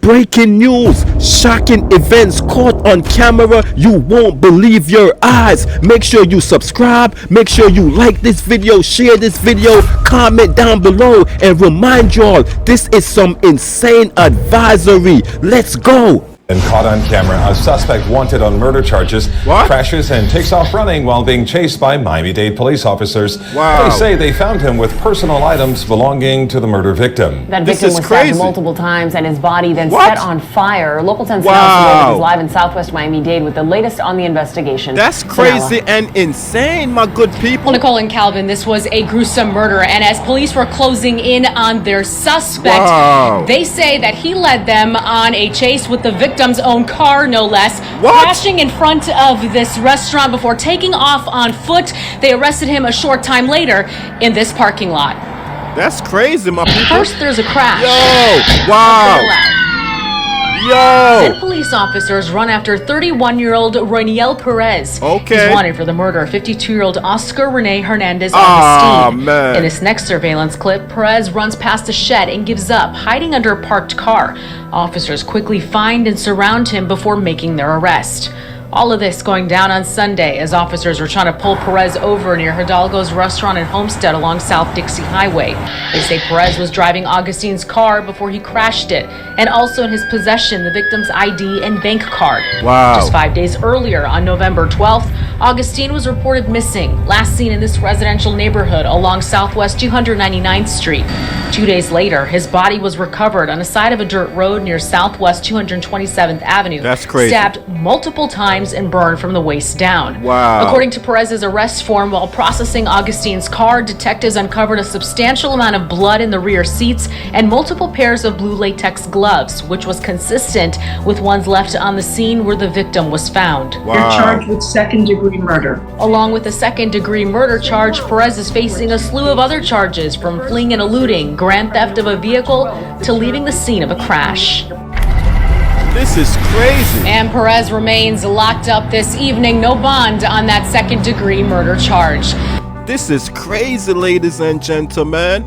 Breaking news, shocking events caught on camera. You won't believe your eyes. Make sure you subscribe, make sure you like this video, share this video, comment down below, and remind y'all, this is some insane advisory. Let's go. And caught on camera, a suspect wanted on murder charges crashes and takes off running while being chased by Miami-Dade police officers. Wow. They say they found him with personal items belonging to the murder victim. That victim was stabbed multiple times and his body then set on fire. Local 10 is live in southwest Miami-Dade with the latest on the investigation. That's crazy and insane, my good people. Well, Nicole and Calvin, this was a gruesome murder, and as police were closing in on their suspect, they say that he led them on a chase with the victim's own car, no less, crashing in front of this restaurant before taking off on foot. They arrested him a short time later in this parking lot. That's crazy, my people. First, there's a crash. Yo, wow. Yo! Then police officers run after 31-year-old Roniel Perez. He's wanted for the murder of 52-year-old Oscar Rene Hernandez Augustine. In this next surveillance clip, Perez runs past a shed and gives up, hiding under a parked car. Officers quickly find and surround him before making their arrest. All of this going down on Sunday as officers were trying to pull Perez over near Hidalgo's restaurant in Homestead along South Dixie Highway. They say Perez was driving Augustine's car before he crashed it, and also in his possession the victim's ID and bank card. Just 5 days earlier, on November 12th, Augustine was reported missing, last seen in this residential neighborhood along Southwest 299th Street. 2 days later, his body was recovered on the side of a dirt road near Southwest 227th Avenue. That's crazy. Stabbed multiple times and burned from the waist down. According to Perez's arrest form, while processing Augustine's car, detectives uncovered a substantial amount of blood in the rear seats and multiple pairs of blue latex gloves, which was consistent with ones left on the scene where the victim was found. They're charged with second-degree murder. Along with a second-degree murder charge, Perez is facing a slew of other charges, from fleeing and eluding, grand theft of a vehicle, to leaving the scene of a crash. This is crazy. And Perez remains locked up this evening. No bond on that second-degree murder charge. This is crazy, ladies and gentlemen.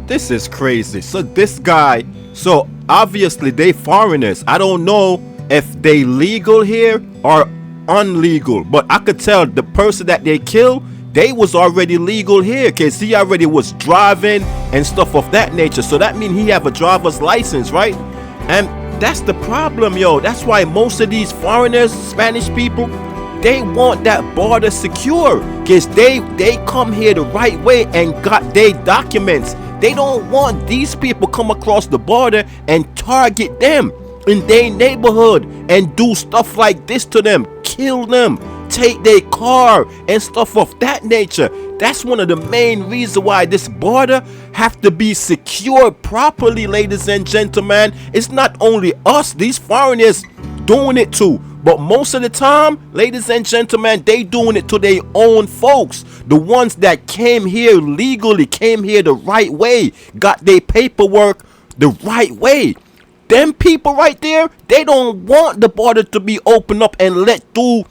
This is crazy. So this guy, so obviously they foreigners. I don't know if they legal here or unlegal, but I could tell the person that they killed, they was already legal here because he already was driving and stuff of that nature. So that means he have a driver's license, right? And that's the problem, yo. That's why most of these foreigners, Spanish people, they want that border secure because they come here the right way and got their documents. They don't want these people come across the border and target them in their neighborhood and do stuff like this to them, kill them, take their car and stuff of that nature. That's one of the main reasons why this border have to be secured properly, ladies and gentlemen. It's not only us, these foreigners doing it too, but most of the time, ladies and gentlemen, they doing it to their own folks. The ones that came here legally, came here the right way, got their paperwork the right way. Them people right there, they don't want the border to be opened up and let through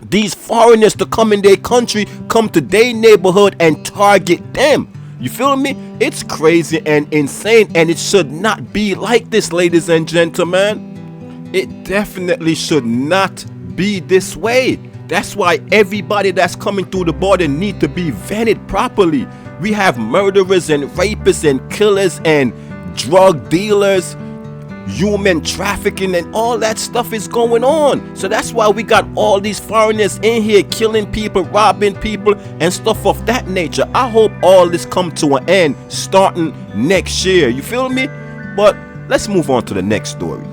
these foreigners to come in their country, come to their neighborhood and target them. You feel me? It's crazy and insane, and it should not be like this, ladies and gentlemen. It definitely should not be this way. That's why everybody that's coming through the border need to be vetted properly. We have murderers and rapists and killers and drug dealers, human trafficking, and all that stuff is going on. So that's why we got all these foreigners in here killing people, robbing people and stuff of that nature. I hope all this come to an end starting next year. You feel me? But let's move on to the next story.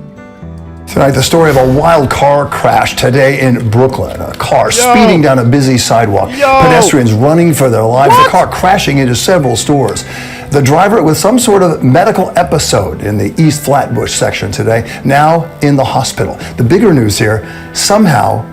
Tonight, the story of a wild car crash today in Brooklyn. A car speeding down a busy sidewalk. Pedestrians running for their lives. The car crashing into several stores. The driver with some sort of medical episode in the East Flatbush section today, now in the hospital. The bigger news here, somehow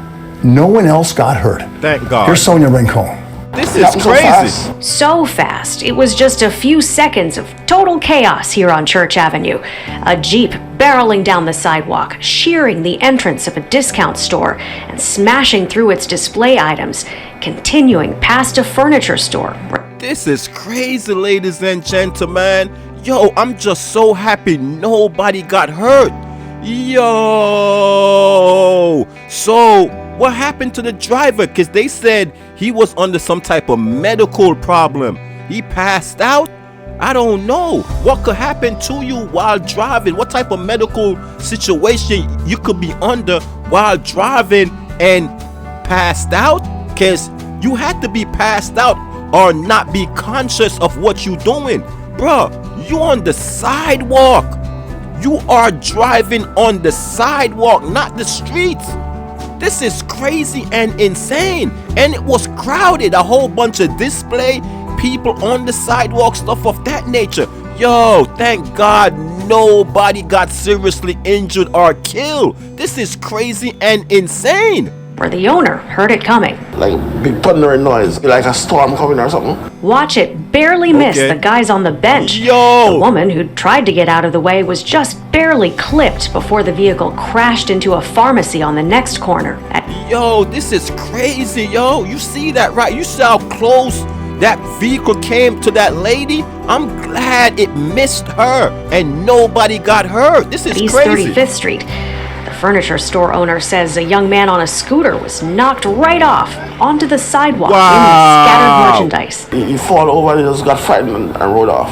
no one else got hurt. Thank God. Here's Sonia Rincon. This is crazy. So fast. It was just a few seconds of total chaos here on Church Avenue. A Jeep barreling down the sidewalk, shearing the entrance of a discount store and smashing through its display items, continuing past a furniture store. This is crazy, ladies and gentlemen. Yo, I'm just so happy nobody got hurt. Yo, so what happened to the driver? Because they said he was under some type of medical problem. He passed out? I don't know. What could happen to you while driving? What type of medical situation you could be under while driving and passed out? Because you had to be passed out or not be conscious of what you're doing. Bruh, you on the sidewalk. You are driving on the sidewalk, not the streets. This is crazy and insane. And it was crowded. A whole bunch of display, people on the sidewalk, stuff of that nature. Yo, thank God nobody got seriously injured or killed. This is crazy and insane. Where the owner heard it coming. Like big thundering noise, like a storm coming or something. Watch it barely miss the guys on the bench. Yo! The woman who tried to get out of the way was just barely clipped before the vehicle crashed into a pharmacy on the next corner. Yo, this is crazy, yo. You see that, right? You see how close that vehicle came to that lady? I'm glad it missed her and nobody got hurt. This is East crazy. 35th Street. The furniture store owner says a young man on a scooter was knocked right off onto the sidewalk in the scattered merchandise. He fall over and he just got frightened and rode off.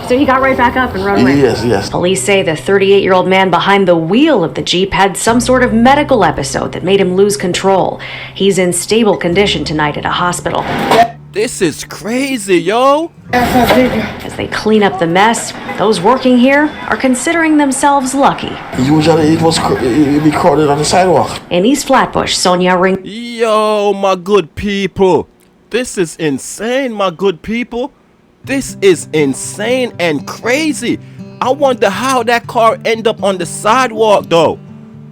So he got right back up and rode away? Yes. Police say the 38-year-old man behind the wheel of the Jeep had some sort of medical episode that made him lose control. He's in stable condition tonight at a hospital. This is crazy, yo. As they clean up the mess, those working here are considering themselves lucky. Usually it'd be crowded on the sidewalk. In East Flatbush, Sonia Ring. Yo, my good people. This is insane, my good people. This is insane and crazy. I wonder how that car ended up on the sidewalk, though.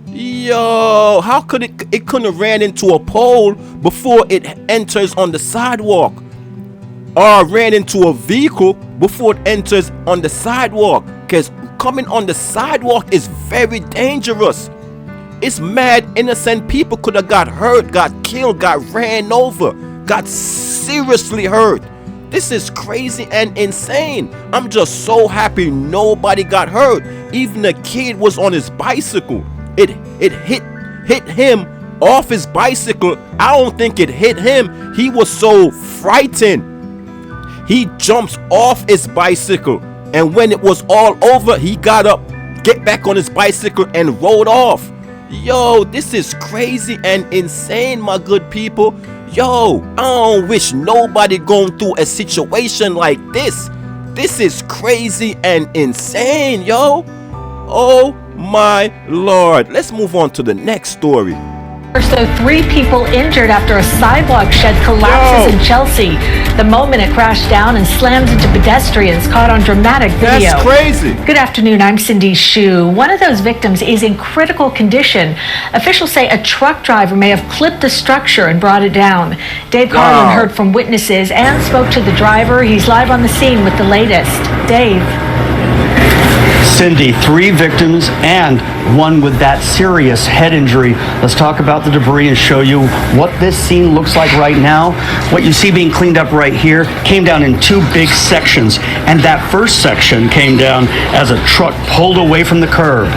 Yo, how could it couldn't have ran into a pole before it enters on the sidewalk, or ran into a vehicle before it enters on the sidewalk? Because coming on the sidewalk is very dangerous. It's mad innocent people could have got hurt, got killed, got ran over, got seriously hurt. This is crazy and insane. I'm just so happy nobody got hurt. Even the kid was on his bicycle. It hit him off his bicycle. I don't think it hit him. He was so frightened. He jumps off his bicycle, and when it was all over, he got up, get back on his bicycle, and rode off. Yo, this is crazy and insane, my good people. Yo, I don't wish nobody going through a situation like this. This is crazy and insane, yo. Oh my Lord. Let's move on to the next story. So 3 people injured after a sidewalk shed collapses in Chelsea. The moment it crashed down and slammed into pedestrians caught on dramatic video. That's crazy. Good afternoon, I'm Cindy Hsu. One of those victims is in critical condition. Officials say a truck driver may have clipped the structure and brought it down. Dave Carlin heard from witnesses and spoke to the driver. He's live on the scene with the latest. Dave. Cindy, 3 victims and one with that serious head injury. Let's talk about the debris and show you what this scene looks like right now. What you see being cleaned up right here came down in 2 big sections, and that first section came down as a truck pulled away from the curb.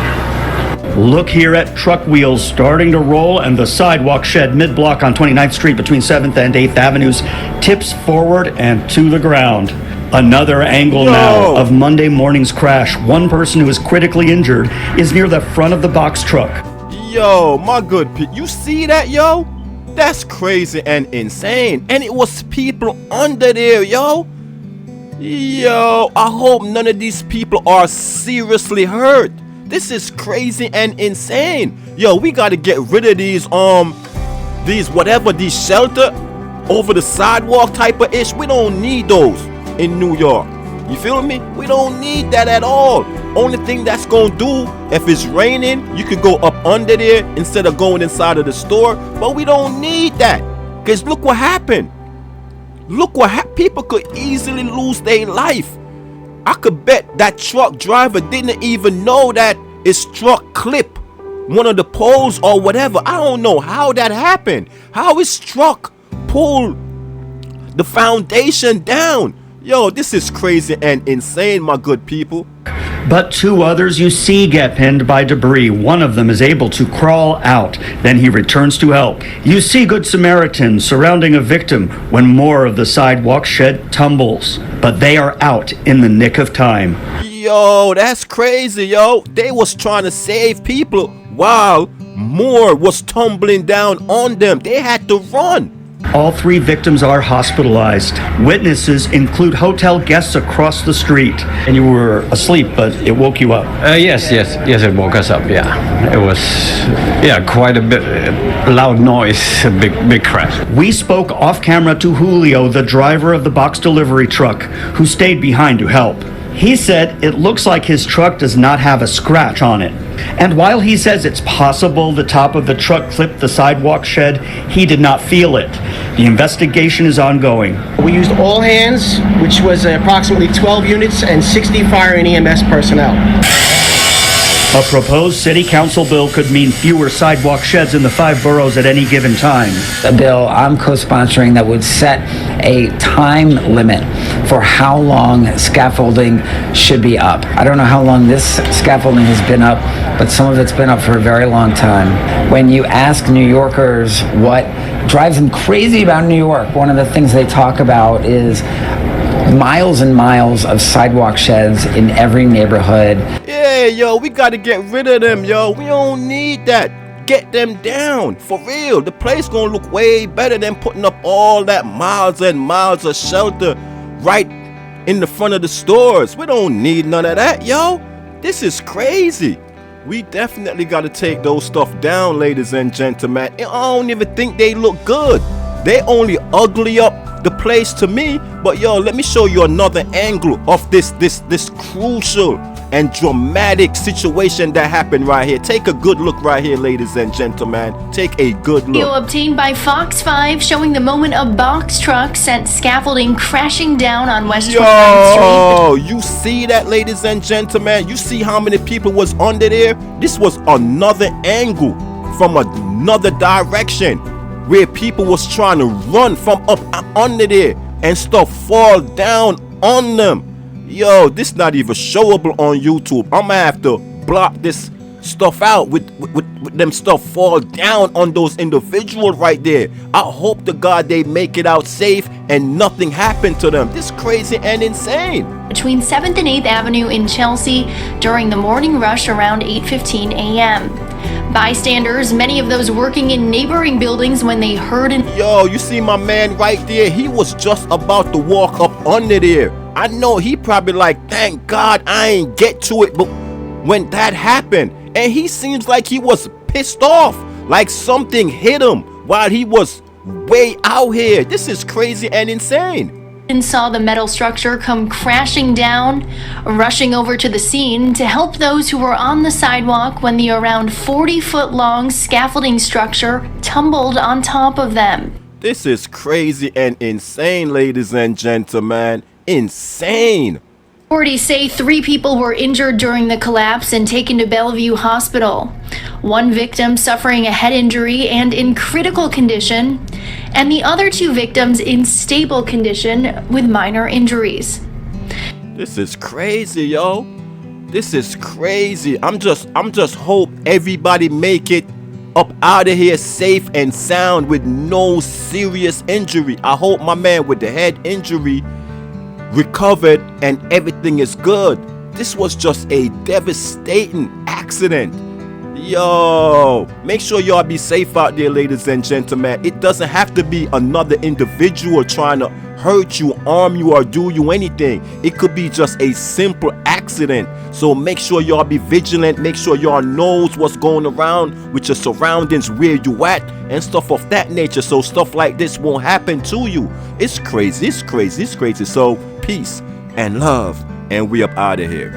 Look here at truck wheels starting to roll, and the sidewalk shed mid-block on 29th Street between 7th and 8th Avenues tips forward and to the ground. Another angle now of Monday morning's crash. One person who is critically injured is near the front of the box truck. Yo, my good people, you see that, yo? That's crazy and insane. And it was people under there, yo. Yo, I hope none of these people are seriously hurt. This is crazy and insane. Yo, we gotta get rid of these shelter over the sidewalk type of ish. We don't need those in New York. You feel me? We don't need that at all. Only thing that's gonna do, if it's raining, you could go up under there instead of going inside of the store. But we don't need that. Because look what happened. Look what happened. People could easily lose their life. I could bet that truck driver didn't even know that his truck clipped one of the poles or whatever. I don't know how that happened. How his truck pulled the foundation down. Yo, this is crazy and insane, my good people. But 2 others you see get pinned by debris. One of them is able to crawl out. Then he returns to help. You see Good Samaritans surrounding a victim when more of the sidewalk shed tumbles. But they are out in the nick of time. Yo, that's crazy, yo. They was trying to save people while more was tumbling down on them. They had to run. All 3 victims are hospitalized. Witnesses include hotel guests across the street. And you were asleep, but it woke you up. Yes, it woke us up, yeah. It was, quite a bit loud noise, a big crash. We spoke off camera to Julio, the driver of the box delivery truck, who stayed behind to help. He said it looks like his truck does not have a scratch on it. And while he says it's possible the top of the truck clipped the sidewalk shed, he did not feel it. The investigation is ongoing. We used all hands, which was approximately 12 units and 60 fire and EMS personnel. A proposed city council bill could mean fewer sidewalk sheds in the 5 boroughs at any given time. A bill I'm co-sponsoring that would set a time limit for how long scaffolding should be up. I don't know how long this scaffolding has been up, but some of it's been up for a very long time. When you ask New Yorkers what drives them crazy about New York, one of the things they talk about is miles and miles of sidewalk sheds in every neighborhood. Yeah, yo, we gotta get rid of them, yo. We don't need that. Get them down, for real. The place gonna look way better than putting up all that miles and miles of shelter right in the front of the stores. We don't need none of that, yo. This is crazy. We definitely gotta take those stuff down, ladies and gentlemen. I don't even think they look good. They only ugly up the place to me. But yo, let me show you another angle of this crucial and dramatic situation that happened right here. Take a good look right here, ladies and gentlemen. Take a good look. Video obtained by Fox 5 showing the moment a box truck sent scaffolding crashing down on West 29th Street. Yo, you see that, ladies and gentlemen? You see how many people was under there? This was another angle from another direction where people was trying to run from up under there and stuff fall down on them. Yo, this not even showable on YouTube. I'm gonna have to block this stuff out with them stuff fall down on those individuals right there. I hope to God they make it out safe and nothing happened to them. This is crazy and insane. Between 7th and 8th Avenue in Chelsea during the morning rush around 8:15 a.m. Bystanders, many of those working in neighboring buildings when they heard an... Yo, you see my man right there? He was just about to walk up under there. I know he probably like, thank God I ain't get to it. But when that happened, and he seems like he was pissed off, like something hit him while he was way out here. This is crazy and insane. And saw the metal structure come crashing down, rushing over to the scene to help those who were on the sidewalk when the around 40-foot-long scaffolding structure tumbled on top of them. This is crazy and insane, ladies and gentlemen. Insane. Authorities say 3 people were injured during the collapse and taken to Bellevue Hospital. 1 victim suffering a head injury and in critical condition, and the other 2 victims in stable condition with minor injuries. This is crazy, yo. This is crazy. I'm just hope everybody make it up out of here safe and sound with no serious injury. I hope my man with the head injury recovered and everything is good. This was just a devastating accident. Yo, make sure y'all be safe out there, ladies and gentlemen. It doesn't have to be another individual trying to hurt you, harm you, or do you anything. It could be just a simple accident. So make sure y'all be vigilant. Make sure y'all knows what's going around with your surroundings, where you at, and stuff of that nature, so stuff like this won't happen to you. It's crazy, it's crazy, it's crazy. So peace and love, and we up out of here.